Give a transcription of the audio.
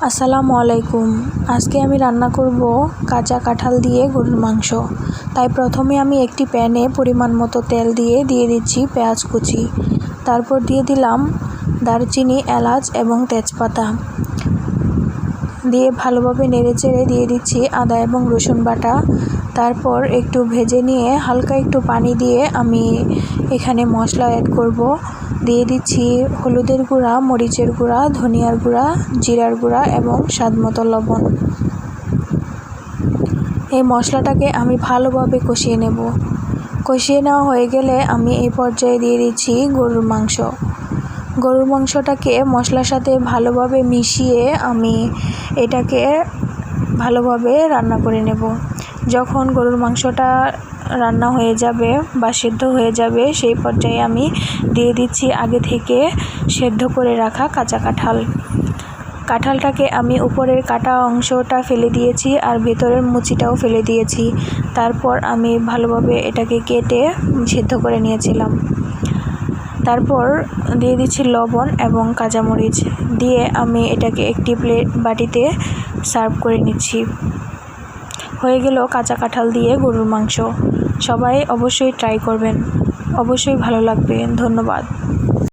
আসসালামু আলাইকুম। আজকে আমি রান্না করব কাঁচা কাঁঠাল দিয়ে গরুর মাংস। তাই প্রথমে আমি একটি প্যানে পরিমাণ মতো তেল দিয়ে দিচ্ছি পেঁয়াজ কুচি। তারপর দিয়ে দিলাম দারচিনি, এলাচ এবং তেজপাতা। দিয়ে ভালোভাবে নেড়েচেড়ে দিয়ে দিচ্ছি আদা এবং রসুন বাটা। তারপর একটু ভেজে নিয়ে হালকা একটু পানি দিয়ে আমি এখানে মশলা অ্যাড করব। দিয়ে দিচ্ছি হলুদের গুঁড়া, মরিচের গুঁড়া, ধনিয়ার গুঁড়া, জিরার গুঁড়া এবং স্বাদমতো লবণ। এই মশলাটাকে আমি ভালোভাবে কষিয়ে নেব। কষিয়ে নেওয়া হয়ে গেলে আমি এই পর্যায়ে দিয়ে দিচ্ছি গরুর মাংস। গরুর মাংসটাকে মশলার সাথে ভালোভাবে মিশিয়ে আমি এটাকে ভালোভাবে রান্না করে নেব। যখন গরুর মাংসটা রান্না হয়ে যাবে বা সেদ্ধ হয়ে যাবে, সেই পর্যায়ে আমি দিয়ে দিচ্ছি আগে থেকে সেদ্ধ করে রাখা কাঁচা কাঁঠালটাকে আমি উপরের কাটা অংশটা ফেলে দিয়েছি আর ভেতরের মুচিটাও ফেলে দিয়েছি। তারপর আমি ভালোভাবে এটাকে কেটে সেদ্ধ করে নিয়েছিলাম। তারপর দিয়ে দিচ্ছি লবণ এবং কাঁচামরিচ দিয়ে আমি এটাকে একটি বাটিতে সার্ভ করে নিচ্ছি। হয়ে গেল কাঁচা কাঁঠাল দিয়ে গরুর মাংস। সবাই অবশ্যই ট্রাই করবেন, অবশ্যই ভালো লাগবে। ধন্যবাদ।